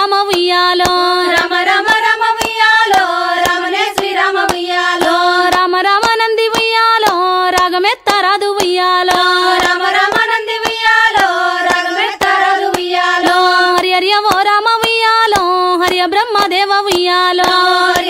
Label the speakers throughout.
Speaker 1: శ్రీరామ ఉయ్యాలో
Speaker 2: రామ రామ రామ ఉయ్యాలో రామనే శ్రీరామ ఉయ్యాలో
Speaker 1: రామ రామ నంది ఉయ్యాలో రాగమెత్తరాదు ఉయ్యాలో
Speaker 2: రామ రామ నంది ఉయ్యాలో రాగమెత్తరాదు ఉయ్యాలో
Speaker 1: హరి హరి ఓ రామ ఉయ్యాలో హరియ బ్రహ్మదేవ ఉయ్యాలో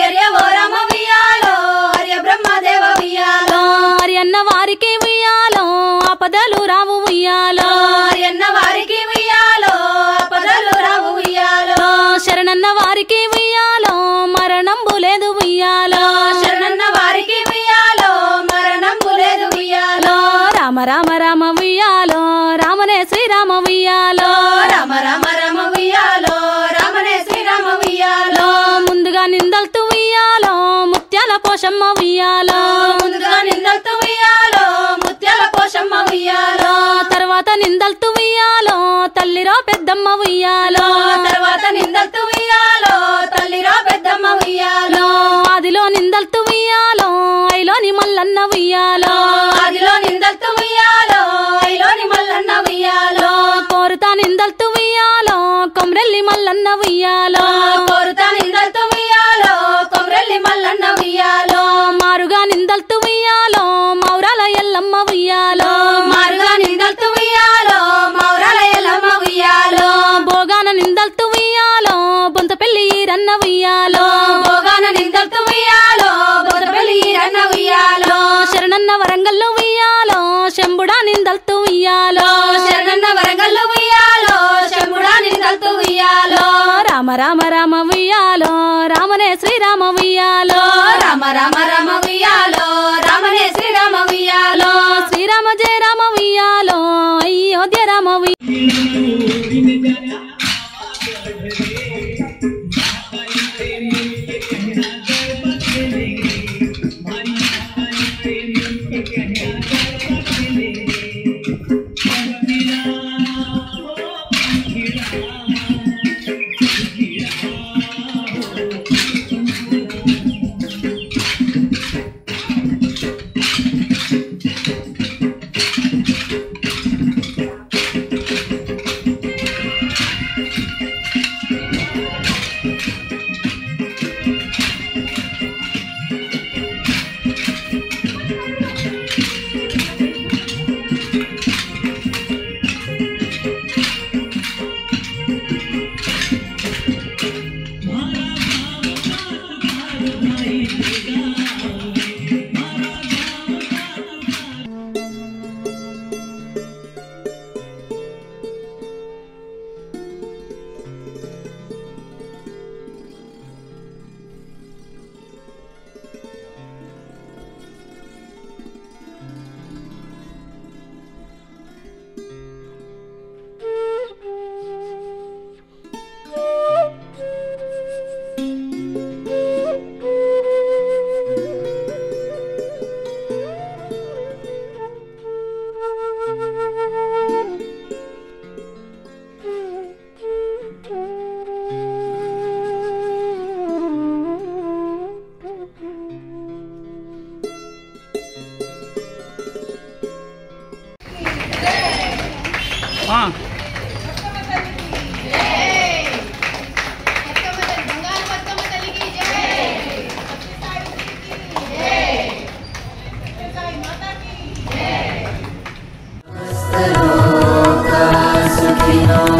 Speaker 2: హరి ఓ రామ ఉయ్యాలో హరి బ్రహ్మదేవ ఉయ్యాలో
Speaker 1: హరి అన్న వారికి ఉయ్యాలో ఆపదలు రావు ఉయ్యాలో
Speaker 2: హరి అన్న వారికి ఉయ్యాలో ఆపదలు రావు ఉయ్యాలో
Speaker 1: శరణన్న వారికి ఉయ్యాలో మరణంబు లేదు ఉయ్యాలో
Speaker 2: శరణన్న వారికి ఉయ్యాలో మరణంబు లేదు ఉయ్యాలో
Speaker 1: రామ రామ రామ ఉయ్యాలో రామనే శ్రీరామ ఉయ్యాలో
Speaker 2: రామ రామ రామ ఉయ్యాలో రామనే శ్రీరామ ఉయ్యాలో
Speaker 1: ముందుగా నిందల్తు ఉయ్యాలో ముత్యాల కోశమ్మ ఉయ్యాలో
Speaker 2: ముందుగా నిందల్తు ఉయ్యాలో ముత్యాల కోశమ్మ ఉయ్యాలో
Speaker 1: తర్వాత నిందల్తు ఉయ్యాలో తల్లిరో పెద్దమ్మ ఉయ్యాలో
Speaker 2: తర్వాత నిందల్తు ఉయ్యాలో తల్లిరో పెద్దమ్మ ఉయ్యాలో
Speaker 1: ఆదిలో నిందల్తు ఉయ్యాలో ఐలోని మల్లన్న ఉయ్యాలో
Speaker 2: ఆదిలో నిందల్తు ఉయ్యాలో ఐలోని మల్లన్న ఉయ్యాలో
Speaker 1: కోరుతా నిందల్తు ఉయ్యాలో కొమ్రెల్లి మల్లన్న ఉయ్యాలో
Speaker 2: కోరుతా నిందల్తు ఉయ్యాలో కొమ్రెల్లి మల్లన్న ఉయ్యాలో
Speaker 1: మారుగా నిందల్తు ఉయ్యాలో మౌరాల ఎల్లమ్మ ఉయ్యాలో
Speaker 2: మారుగా నిందల్తు ఉయ్యాలో మౌరాల ఎల్లమ్మ ఉయ్యాలో
Speaker 1: భోగాన నిందల్తు ఉయ్యాలో బొంతపెల్లి రన్న ఉయ్యాలో
Speaker 2: భోగాన నిందల్తు ఉయ్యాలో బొదపల్లి రన్న ఉయ్యాలో
Speaker 1: శరణన్న వరంగల్లో ఉయ్యాలో శంభుడా నిందల్తు ఉయ్యాలో
Speaker 2: శరణన్న వరంగల్లో ఉయ్యాలో శంభుడా నిందల్తు ఉయ్యాలో
Speaker 1: రామ రామ రామ ఉయ్యాలో రామనే శ్రీరామ ఉయ్యాలో
Speaker 2: రామ రామ రామ ఉయ్యాలో రామనే శ్రీరామ ఉయ్యాలో
Speaker 1: శ్రీరామ జయ రామ ఉయ్యాలో అయోధ్య రామ
Speaker 3: Sukhino